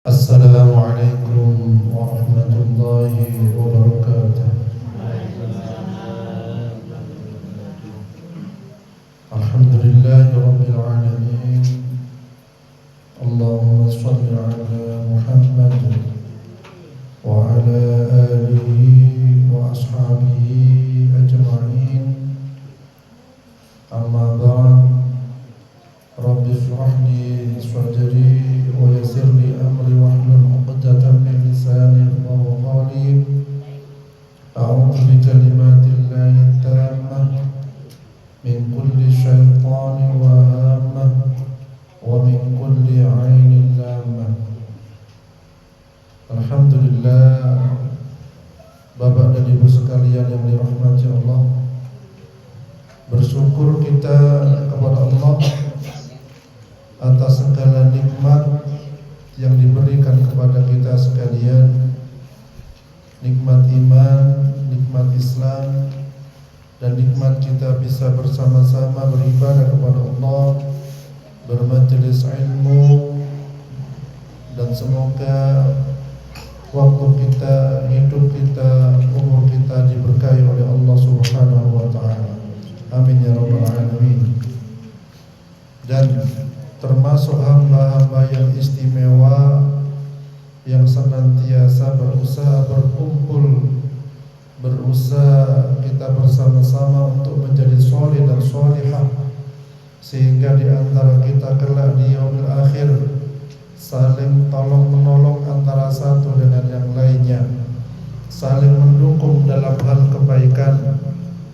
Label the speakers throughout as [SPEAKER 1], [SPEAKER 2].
[SPEAKER 1] السلام عليكم ورحمة الله وبركاته. الحمد لله رب العالمين. اللهم صل على محمد وعلى آله وأصحابه أجمعين. أما بعد، رب اشرح لي صدري ويسر لي أمري واحلل عقدة من لساني يفقهوا قولي. أعوذ بكلمات الله التامة من كل شيطان وهامة ومن كل عين لامة. Alhamdulillah, Bapak dan Ibu sekalian yang dirahmati Allah, bersyukur kita kepada Allah atas segala nikmat yang diberikan kepada kita sekalian, nikmat iman, nikmat Islam, dan nikmat kita bisa bersama-sama beribadah kepada Allah, bermajelis ilmu, dan semoga waktu kita, hidup kita, umur kita diberkahi oleh Allah Subhanahu wa Ta'ala. Amin ya rabbal alamin. Dan termasuk hamba-hamba yang istimewa yang senantiasa berusaha berkumpul, berusaha kita bersama-sama untuk menjadi soleh dan solehah, sehingga di antara kita kelak di yaumil akhir saling tolong menolong antara satu dengan yang lainnya, saling mendukung dalam hal kebaikan,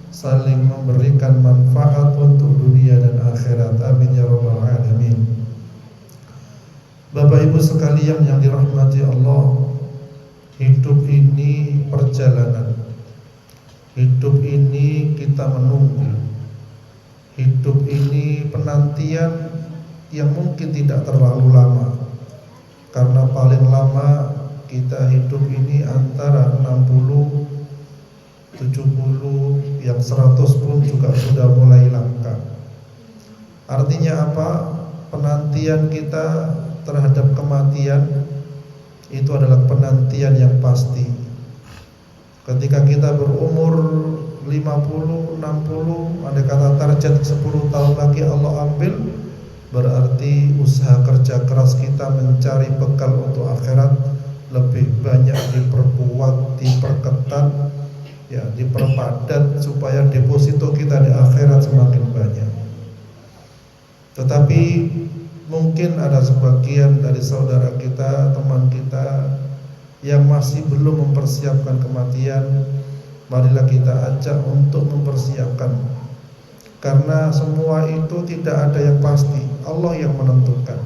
[SPEAKER 1] saling memberikan manfaat untuk dunia dan akhirat. Amin ya rabbal alamin. Bapak Ibu sekalian yang dirahmati Allah, hidup ini perjalanan. Hidup ini kita menunggu. Hidup ini penantian yang mungkin tidak terlalu lama, karena paling lama kita hidup ini antara 60, 70, yang 100 pun juga sudah mulai langka. Artinya apa? Penantian kita terhadap kematian itu adalah penantian yang pasti. Ketika kita berumur 50, 60, ada kata target 10 tahun lagi Allah ambil, berarti usaha kerja keras kita mencari bekal untuk akhirat lebih banyak diperkuat, diperketat, ya, diperpadat supaya deposito kita di akhirat semakin banyak. Tetapi mungkin ada sebagian dari saudara kita, teman kita yang masih belum mempersiapkan kematian. Marilah kita ajak untuk mempersiapkan, karena semua itu tidak ada yang pasti. Allah yang menentukan.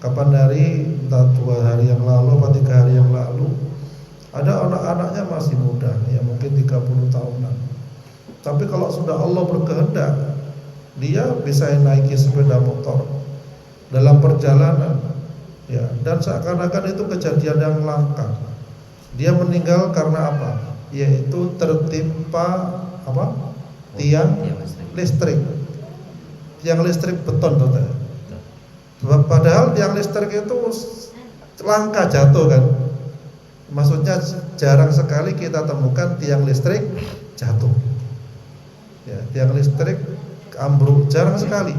[SPEAKER 1] Kapan hari, entah 2 hari yang lalu atau 3 hari yang lalu, ada anak-anaknya masih muda, ya mungkin 30 tahunan. Tapi kalau sudah Allah berkehendak, dia bisa naiki sepeda motor dalam perjalanan, ya, dan seakan-akan itu kejadian yang langka. Dia meninggal karena apa? Yaitu tertimpa apa? Tiang listrik. Tiang listrik beton, betul. Padahal tiang listrik itu langka jatuh kan. Maksudnya jarang sekali kita temukan tiang listrik jatuh, ya, tiang listrik ambruk jarang sekali,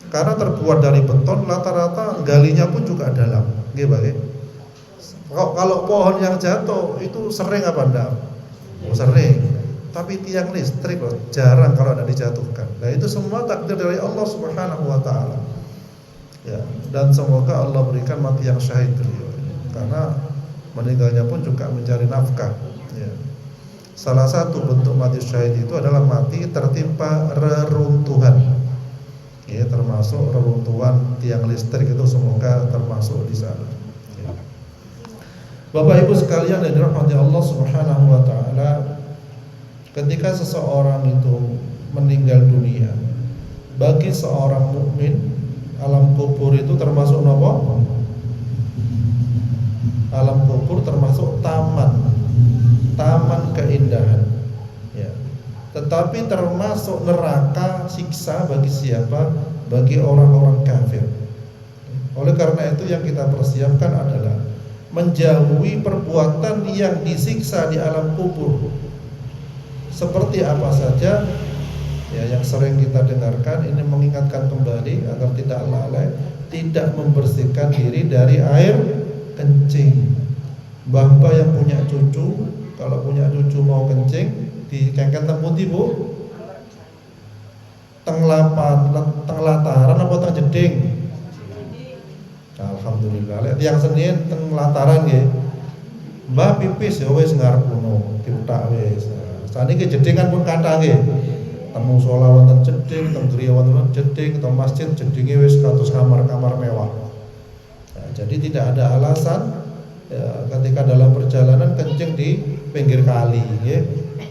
[SPEAKER 1] karena terbuat dari beton, rata-rata galinya pun juga dalam. Gimana? Kalau pohon yang jatuh itu sering apa enggak? Oh, sering. Tapi tiang listrik loh, jarang kalau ada dijatuhkan. Nah itu semua takdir dari Allah Subhanahu wa Ta'ala. Ya, dan semoga Allah berikan mati yang syahid beliau, karena meninggalnya pun juga mencari nafkah, ya. Salah satu bentuk mati syahid itu adalah mati tertimpa reruntuhan, ya, termasuk reruntuhan tiang listrik itu semoga termasuk di sana, ya. Bapak Ibu sekalian yang dirahmati Allah Subhanahu wa Ta'ala, ketika seseorang itu meninggal dunia, bagi seorang mukmin alam kubur itu termasuk apa? Alam kubur termasuk taman keindahan, ya. Tetapi termasuk neraka siksa bagi siapa? Bagi orang-orang kafir. Oleh karena itu yang kita persiapkan adalah menjauhi perbuatan yang disiksa di alam kubur. Seperti apa saja ya yang sering kita dengarkan, ini mengingatkan kembali agar tidak lalai, tidak membersihkan diri dari air kencing. Mbah yang punya cucu, kalau punya cucu mau kencing dikengken teng pundi, Bu? Teng lataran apa teng jeding? Alhamdulillah. Lek tiyang Senin teng lataran nggih. Mbah pipis ya wis ngarep kono, diutak wis. Saniki jeding kan pun kathah nggih. Temu musala wonten jeding, teng griya wonten jeding, teng masjid jedinge wis kados kamar-kamar mewah. Nah, jadi tidak ada alasan ya, ketika dalam perjalanan kencing di pinggir kali, nggih.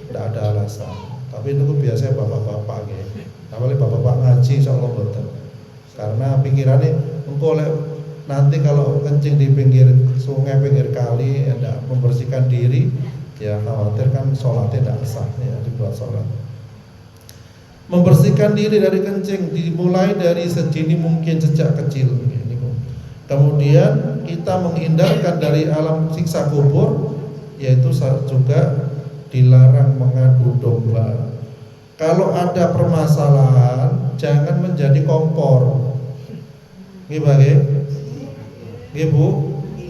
[SPEAKER 1] Tidak ada alasan. Tapi itu biasanya bapak-bapak nggih. Awalnya bapak-bapak ngaji insyaallah mboten. Karena pikirannya engko nanti kalau kencing di pinggir sungai, pinggir kali, ada membersihkan diri, ya khawatir kan sholatnya tidak sah ya, dibuat sholat. Membersihkan diri dari kencing dimulai dari sedini mungkin sejak kecil. Kemudian kita menghindarkan dari alam siksa kubur, yaitu juga dilarang mengadu domba. Kalau ada permasalahan, jangan menjadi kompor. Nggih Bu.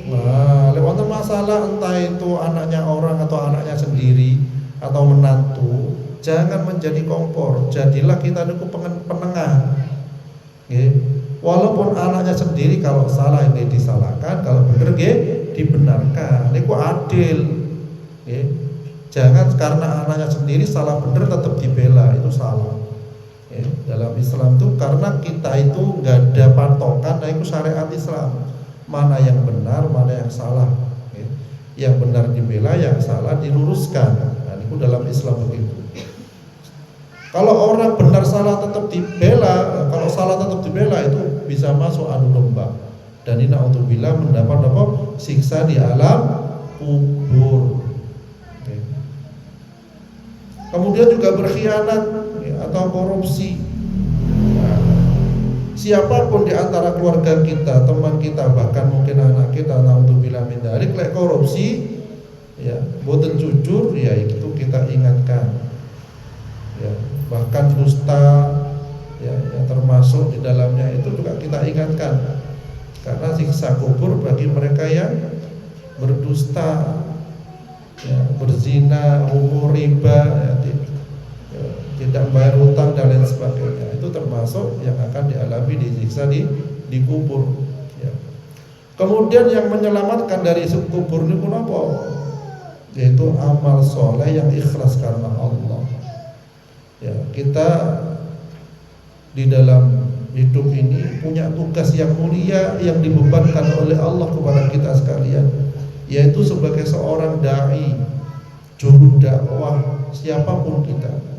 [SPEAKER 1] Nah, lewat masalah entah itu anaknya orang atau anaknya sendiri atau menantu, jangan menjadi kompor. Jadilah kita niku penengah. Nggih. Walaupun anaknya sendiri kalau salah ini disalahkan, kalau benar nggih dibenarkan. Niku adil. Nggih. Jangan karena anaknya sendiri salah benar tetap dibela, itu salah. Ya, dalam Islam itu karena kita itu nggak ada patokan, nah itu syariat Islam. Mana yang benar, mana yang salah. Ya. Yang benar dibela, yang salah diluruskan. Nah, itu dalam Islam begitu. Kalau orang benar salah tetap dibela, kalau salah tetap dibela itu bisa masuk adu domba. Dan ini naudzubillah mendapat apa? Siksa di alam kubur. Kemudian juga berkhianat ya, atau korupsi. Nah, siapapun di antara keluarga kita, teman kita, bahkan mungkin anak kita, naudzubillah min dzalik, lek korupsi, ya, boten jujur, ya itu kita ingatkan. Ya, bahkan dusta, ya, yang termasuk di dalamnya itu juga kita ingatkan. Karena siksa kubur bagi mereka yang berdusta, ya, berzina, umur riba, ya, tidak bayar hutang dan lain sebagainya, itu termasuk yang akan dialami disiksa di kubur. Ya. Kemudian yang menyelamatkan dari kubur ini pun apa? Yaitu amal soleh yang ikhlas karena Allah. Ya, kita di dalam hidup ini punya tugas yang mulia yang dibebankan oleh Allah kepada kita sekalian, yaitu sebagai seorang dai, juru dakwah, siapapun kita.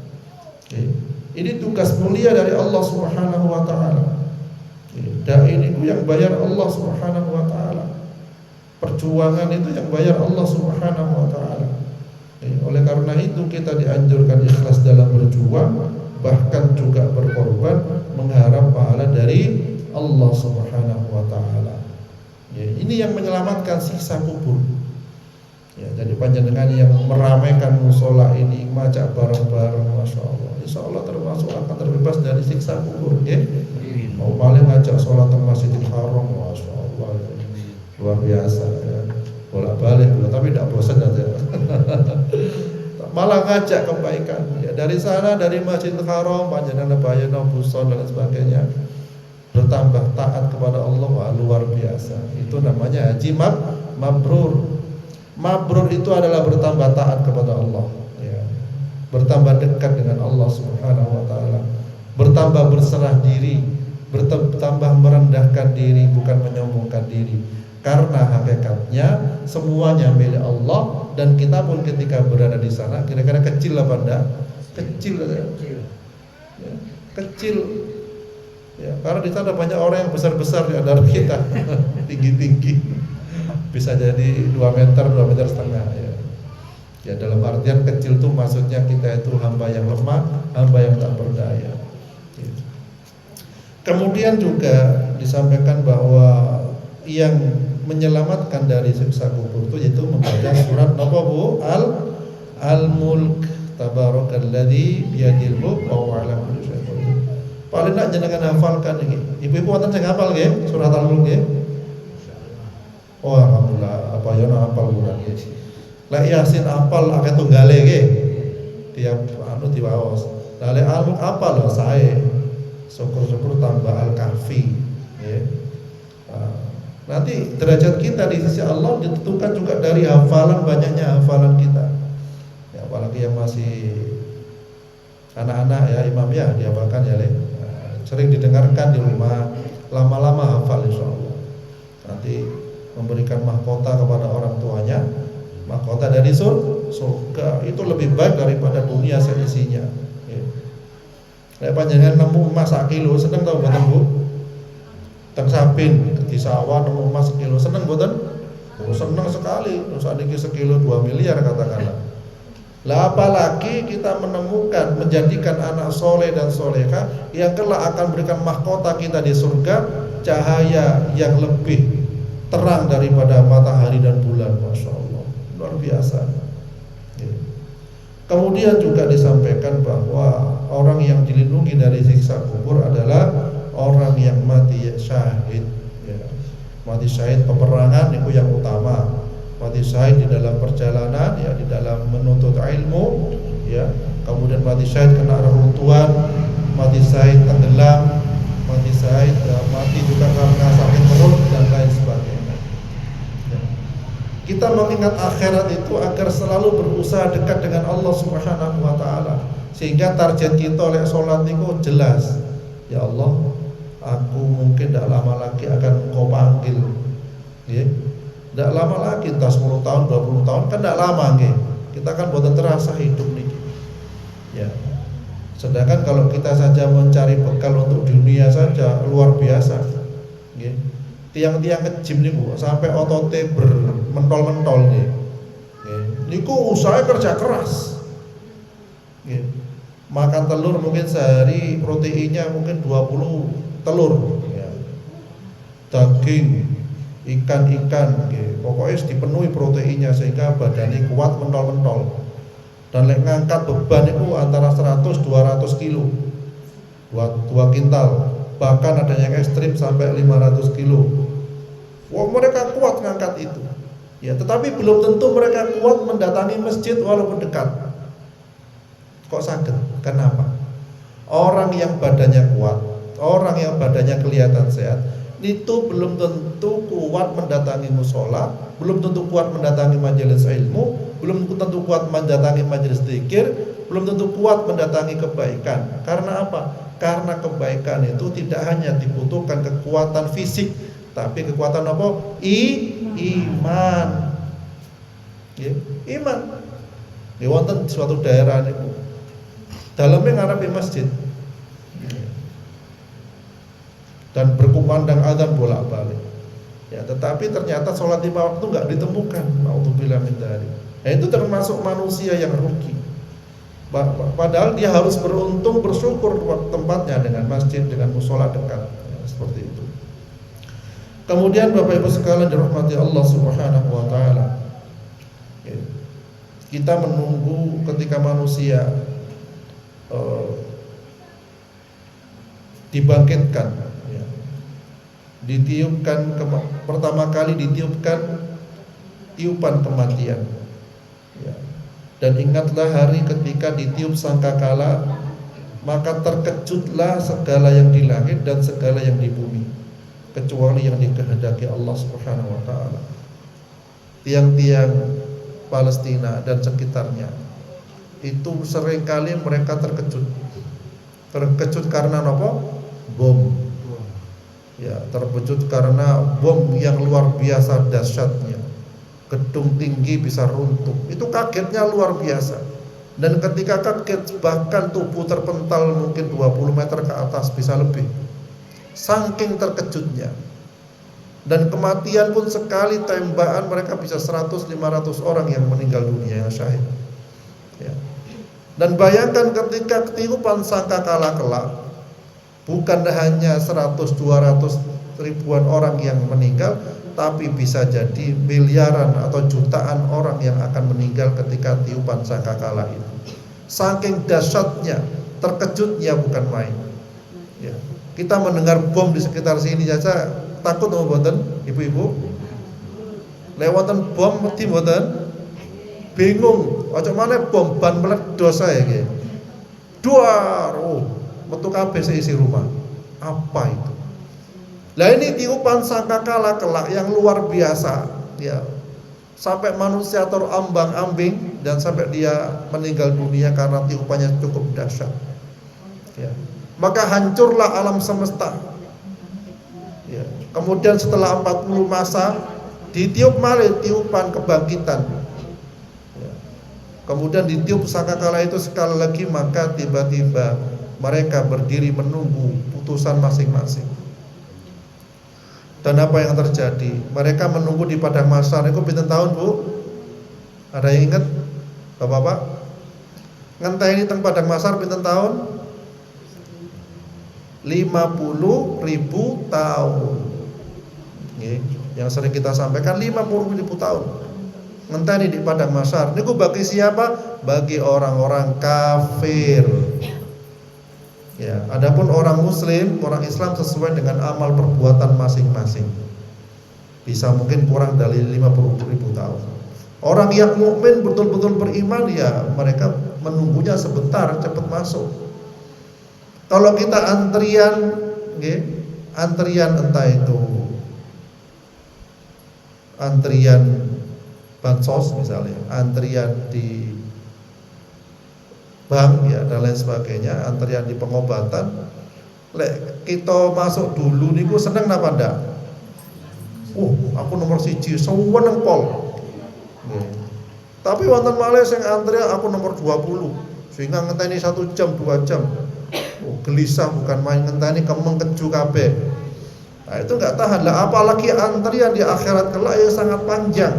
[SPEAKER 1] Ini tugas mulia dari Allah Subhanahu wa taala. Dai ini yang bayar Allah Subhanahu wa taala. Perjuangan itu yang bayar Allah Subhanahu wa taala. Oleh karena itu kita dianjurkan ikhlas dalam berjuang, bahkan juga berkorban mengharap pahala dari Allah Subhanahu wa taala. Ini yang menyelamatkan siksa kubur. Ya, jadi panjenengan yang meramaikan musola ini, majak bareng-bareng, masya Allah, insya Allah termasuk akan terbebas dari siksa kubur. Ya, mau paling ngajak sholat di Masjidil Haram, masya Allah, luar biasa. Ya. Bolak-balik, tapi tidak bosan aja. Malah ngajak kebaikan. Ya, dari sana, dari Masjidil Haram, panjenengan bayana buson dan sebagainya, bertambah taat kepada Allah, wah, luar biasa. Itu namanya haji mabrur. Mabrur itu adalah bertambah taat kepada Allah, ya. Bertambah dekat dengan Allah Subhanahu wa taala, bertambah berserah diri, bertambah merendahkan diri, bukan menyombongkan diri. Karena hakikatnya semuanya milik Allah, dan kita pun ketika berada di sana kira-kira kecil apa enggak? Kecil. Ya. Kecil. Ya, karena di sana banyak orang yang besar-besar di antara kita, tinggi-tinggi. Bisa jadi 2 meter, 2 meter setengah, ya. Ya, dalam artian kecil itu maksudnya kita itu hamba yang lemah, hamba yang tak berdaya. Kemudian juga disampaikan bahwa yang menyelamatkan dari siksa kubur itu yaitu membaca surat apa Bu? Al-Mulk, tabarakalladzi biyadil mulk wa huwa ala kulli syai'in qadir. Paling nak jenengan hafalkan iki. Ibu-ibu wonten sing hafal nggih surat Al-Mulk nggih? Oh alhamdulillah, apa ya hafal Quran nggih. Lek Yasin hafal akeh tunggale nggih. Tiap anu diwaos. Lah lek Al-Mulk hafal lho sae. Syukur-syukur tambah Al-Kahfi nggih. Nanti derajat kita di sisi Allah ditentukan juga dari hafalan, banyaknya hafalan kita. Ya, apalagi yang masih anak-anak ya imam ya dihafalkan ya, sering didengarkan di rumah, lama-lama hafal insya Allah. Nanti memberikan mahkota kepada orang tuanya, mahkota dari surga itu lebih baik daripada dunia seisinya. Ya. Panjangan nemu emas 1 kilo, seneng tau mboten Bu? Teng Sabin di sawah nemu emas 1 kilo, seneng mboten? Oh, seneng sekali. Terus niki 1 kilo 2 miliar katakanlah. Lah apalagi kita menemukan menjadikan anak soleh dan soleha yang kelak akan berikan mahkota kita di surga, cahaya yang lebih terang daripada matahari dan bulan, masya Allah, luar biasa. Kemudian juga disampaikan bahwa orang yang dilindungi dari siksa kubur adalah orang yang mati syahid, ya. Mati syahid peperangan itu yang utama. Mati syahid di dalam perjalanan, ya, di dalam menuntut ilmu, ya. Kemudian mati syahid kena reruntuhan, mati syahid tenggelam, mati syahid mati juga karena sakit perut dan lain sebagainya. Ya. Kita mengingat akhirat itu agar selalu berusaha dekat dengan Allah Subhanahu wa taala, sehingga target kita oleh sholat itu jelas. Ya Allah, aku mungkin tidak lama lagi akan Engkau panggil, ya. Tidak lama lagi, entah 10 tahun, 20 tahun, kan tidak lama, ya. Kita kan buatan terasa hidup nih, ya. Sedangkan kalau kita saja mencari bekal untuk dunia saja luar biasa, ya. Tiang-tiang ke-gym nih Bu, sampai ototnya bermentol-mentol nih, ya. Niku usaha kerja keras, ya. Makan telur mungkin sehari proteinnya mungkin 20 telur, ya. Daging, ikan, ya. Pokoknya dipenuhi proteinnya sehingga badannya kuat mentol-mentol. Dan lek ngangkat beban itu antara 100-200 kilo, 2 kintal, bahkan ada yang ekstrim sampai 500 kilo. Wah, mereka kuat ngangkat itu, ya. Tetapi belum tentu mereka kuat mendatangi masjid walaupun dekat. Kok sakit? Kenapa? Orang yang badannya kuat, orang yang badannya kelihatan sehat, itu belum tentu kuat mendatangi musola, belum tentu kuat mendatangi majelis ilmu, belum tentu kuat mendatangi majelis zikir, belum tentu kuat mendatangi kebaikan. Karena apa? Karena kebaikan itu tidak hanya dibutuhkan kekuatan fisik, tapi kekuatan apa? Iman. Ya, iman. Di wonten suatu daerah niku dalamnya ngarepe masjid dan berkumandang azan bolak-balik, ya. Tetapi ternyata sholat 5 waktu nggak ditemukan. Nauzubillah min dzalik. Nah, itu termasuk manusia yang rugi. Padahal dia harus beruntung, bersyukur tempatnya dengan masjid, dengan musola dekat, ya, seperti itu. Kemudian Bapak Ibu sekalian dirahmati Allah Subhanahu wa taala, ya, kita menunggu ketika manusia dibangkitkan, ya. Ditiupkan pertama kali ditiupkan tiupan kematian, ya. Dan ingatlah hari ketika ditiup sangkakala, maka terkejutlah segala yang di langit dan segala yang di bumi, kecuali yang dikehendaki Allah Subhanahu wa taala. Tiang-tiang Palestina dan sekitarnya itu seringkali mereka terkejut karena apa? Bom, ya, terkejut karena bom yang luar biasa dahsyatnya. Gedung tinggi bisa runtuh, itu kagetnya luar biasa. Dan ketika kaget, bahkan tubuh terpental mungkin 20 meter ke atas, bisa lebih, saking terkejutnya. Dan kematian pun sekali tembakan mereka bisa 100-500 orang yang meninggal dunia, yang syahid, ya. Dan bayangkan ketika tiupan sangkakala kelak, bukan hanya 100-200 ribuan orang yang meninggal, tapi bisa jadi miliaran atau jutaan orang yang akan meninggal ketika tiupan sangkakala itu. Saking dahsyatnya, terkejutnya bukan main. Ya. Kita mendengar bom di sekitar sini saja takut mboten, ibu-ibu? Lewatan bom mesti mboten? Bingung, ojo maneh bom ban meledos saya nggih. Duar, metu kabeh seisi rumah. Apa itu? Lah ini tiupan sangkakala kelak yang luar biasa, ya. Sampai manusia terombang-ambing dan sampai dia meninggal dunia karena tiupannya cukup dahsyat. Ya. Maka hancurlah alam semesta. Ya. Kemudian setelah 40 masa ditiup malih tiupan kebangkitan. Ya. Kemudian ditiup sangkakala itu sekali lagi, maka tiba-tiba mereka berdiri menunggu putusan masing-masing. Dan apa yang terjadi? Mereka menunggu di padang mahsyar. Itu pinten tahun, Bu? Ada yang ingat? Bapak-bapak? Ngenteni teng padang mahsyar pinten tahun? 50.000 tahun. Yang sering kita sampaikan 50.000 tahun. Ngenteni di padang mahsyar. Niku bagi siapa? Bagi orang-orang kafir. Ya, adapun orang muslim, orang Islam sesuai dengan amal perbuatan masing-masing. Bisa mungkin kurang dari 50.000 tahun. Orang yang mukmin betul-betul beriman, ya mereka menunggunya sebentar, cepat masuk. Kalau kita antrian, antrian entah itu antrian bansos misalnya, antrian di bank ya dan lain sebagainya, antrian di pengobatan, lek kita masuk dulu niku seneng napa ndak? Aku nomor 1, seneng pol. Tapi wonten malih sing antrian aku nomor 20, sehingga ngenteni 1 jam 2 jam. Gelisah bukan main, ngenteni kemeng keju kabeh. Nah, itu enggak tahan lah, apalagi antrian di akhirat kelak yang sangat panjang.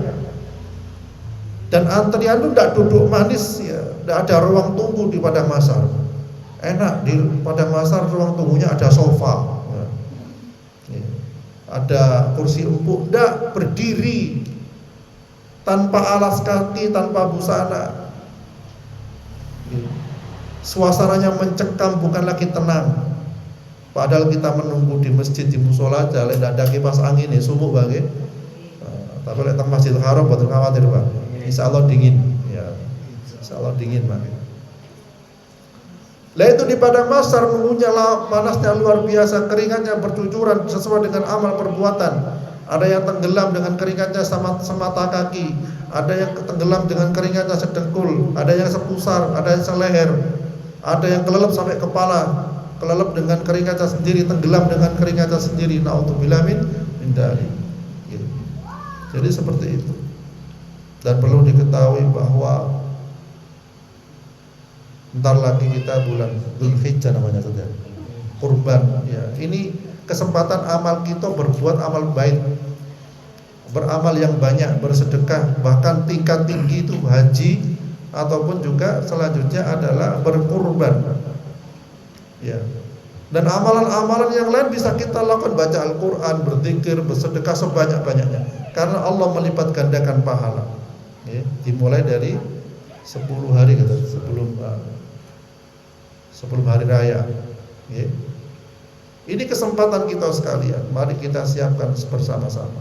[SPEAKER 1] Dan antrian itu tidak duduk manis ya, tidak ada ruang tunggu di padang mahsyar. Enak di padang mahsyar, ruang tunggunya ada sofa, ya. Ada kursi empuk, tidak berdiri, tanpa alas kaki, tanpa busana. Suasananya mencekam, bukan lagi tenang. Padahal kita menunggu di masjid, di musola aja, lek ada kipas angin ya sumuk banget. Tapi lek teng Masjidil Haram boten khawatir, Pak. Insya Allah dingin, ya. Insya Allah dingin, Pak. Lah itu di padang mahsyar nunggunya panasnya luar biasa, keringatnya bercucuran sesuai dengan amal perbuatan. Ada yang tenggelam dengan keringatnya semata kaki, ada yang tenggelam dengan keringatnya sedengkul, ada yang sepusar, ada yang seleher, ada yang kelelep sampai kepala, kelelep dengan keringatnya sendiri, tenggelam dengan keringatnya sendiri. Naudzubillah min dzalik. Gitu. Jadi seperti itu. Dan perlu diketahui bahwa bentar lagi kita bulan Dzulhijjah namanya saja. Kurban ya. Ini kesempatan amal kita berbuat amal baik. Beramal yang banyak, bersedekah, bahkan tingkat tinggi itu haji ataupun juga selanjutnya adalah berkurban. Ya. Dan amalan-amalan yang lain bisa kita lakukan, baca Al-Qur'an, berzikir, bersedekah sebanyak-banyaknya. Karena Allah melipat gandakan pahala. Ya, dimulai dari 10 hari gitu, sebelum hari raya. Ya. Ini kesempatan kita sekalian, mari kita siapkan bersama-sama.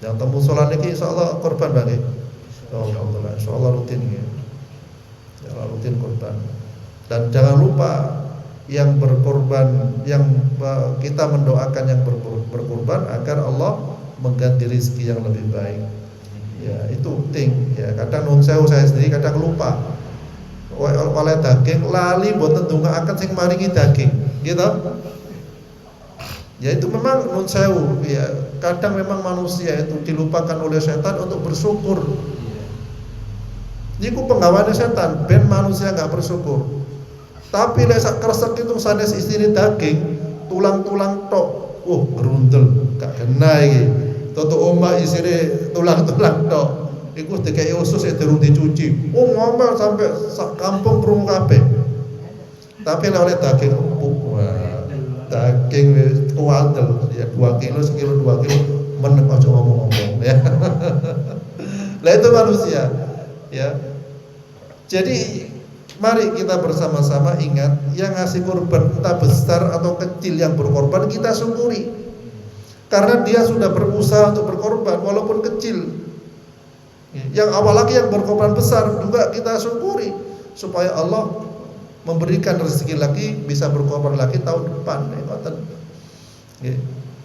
[SPEAKER 1] Yang temu sholat ini insya Allah korban bagi. Insya Allah rutin ya. Insya Allah rutin korban. Dan jangan lupa yang berkorban, yang kita mendoakan yang berkorban agar Allah mengganti rezeki yang lebih baik. Ya itu penting ya. Kadang nun sewu saya sendiri kadang lupa. Oleh daging lali boten ndongaaken sing maringi daging, gitu. Ya itu memang nun sewu ya. Kadang memang manusia itu dilupakan oleh setan untuk bersyukur. Iku penggawane setan ben manusia enggak bersyukur. Tapi lek sak kresek itu sanes istri daging, tulang-tulang tok. Gerundel, gak kena iki. Toto omah isine tulang-tulang tok. Iku dikai usus durung dicuci. Ngomel sampai sak kampung krungu kabeh. Tapi lek oleh daging empuk, daging wis kuwatel ya 2 kilo sekilo 2 kilo meneng aja ngomong-ngomong ya. Lah itu manusia ya. Jadi mari kita bersama-sama ingat yang ngasih korban entah besar atau kecil yang berkorban kita syukuri. Karena dia sudah berusaha untuk berkorban walaupun kecil. Yang awal lagi yang berkorban besar juga kita syukuri supaya Allah memberikan rezeki lagi bisa berkorban lagi tahun depan.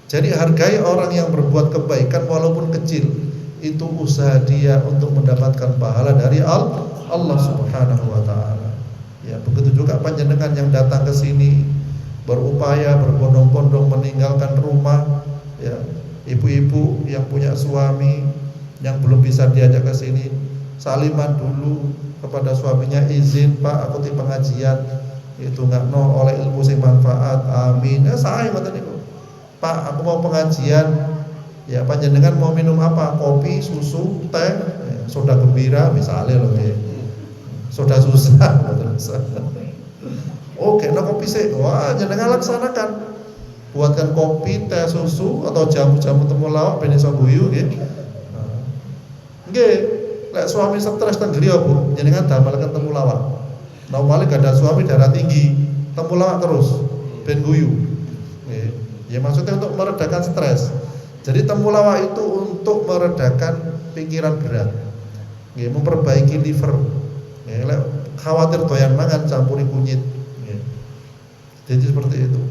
[SPEAKER 1] Jadi hargai orang yang berbuat kebaikan walaupun kecil. Itu usaha dia untuk mendapatkan pahala dari Allah Subhanahu wa taala. Ya, begitu juga panjenengan yang datang ke sini berupaya berbondong-bondong meninggalkan rumah, ya, ibu-ibu yang punya suami yang belum bisa diajak ke sini, saliman dulu kepada suaminya, izin Pak aku di pengajian itu nggak no oleh ilmu sing manfaat, amin. Ya saya ngoten niku. Pak aku mau pengajian, ya panjenengan mau minum apa? Kopi, susu, teh, soda gembira misalnya loh ya. Soda susah Oke, no kopi sih. Wah, jenengan laksanakan. Buatkan kopi, teh, susu atau jamu-jamu temulawak ben iso guyu nggih. Nggih, lek suami stres teng griya Bu, jenengan damelken temulawak. Normale gak ada suami darah tinggi, temulawak terus ben guyu. Nggih. Ya maksudnya untuk meredakan stres. Jadi temulawak itu untuk meredakan pikiran berat. Nggih, memperbaiki liver. Nggih, lek khawatir doyan mangan campuri kunyit. Nggih. Jadi seperti itu.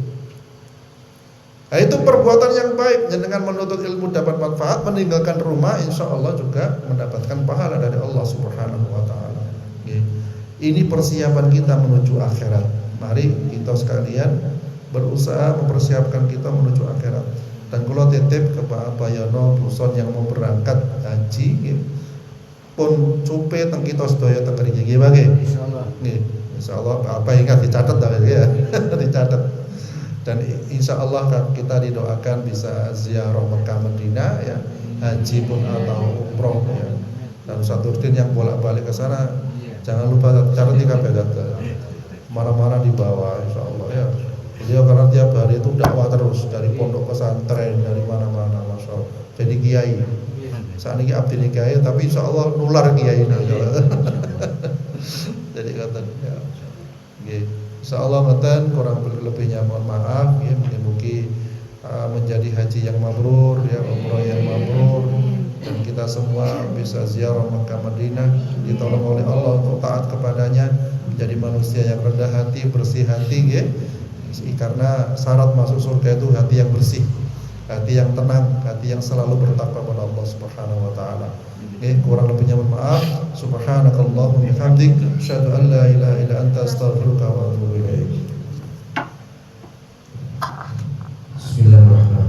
[SPEAKER 1] Nah, itu perbuatan yang baik. Dengan menuntut ilmu dapat manfaat, meninggalkan rumah, insya Allah juga mendapatkan pahala dari Allah Subhanahu wa taala. Ini persiapan kita menuju akhirat. Mari kita sekalian berusaha mempersiapkan kita menuju akhirat. Dan kalau titip ke Pak Bayono Buson yang mau berangkat haji, pun cupe teng kita sedaya teng mriki nggih Pak nggih. Insyaallah. Nggih, insyaallah apa ingat dicatat ta ya. Dicatat. Dan insya Allah kita didoakan bisa ziarah Mekah Madinah ya, haji pun atau umroh ya. Dan Ustaz Nurdin yang bolak-balik ke sana jangan lupa catat kabeh marah-marah di bawah insya Allah ya. Beliau karena tiap hari itu dakwah terus dari pondok pesantren dari mana-mana, masya Allah. Jadi kiai. Saat ini abdi kiai tapi insya Allah nular kiai Jadi kata ya. Insyaallah ngeten kurang lebihnya mohon maaf ya, mugi-mugi menjadi haji yang mabrur ya, umrah yang mabrur, dan kita semua bisa ziarah Makkah Madinah, ditolong oleh Allah untuk taat kepadanya, menjadi manusia yang rendah hati, bersih hati ya. Karena syarat masuk surga itu hati yang bersih, hati yang tenang, hati yang selalu bertakwa kepada Allah Subhanahu wa taala. Kurang lebihnya mohon maaf. Subhanakallahumma wa bihamdik, asyhadu an la ilaha illa anta, astaghfiruka wa atubu ilaik.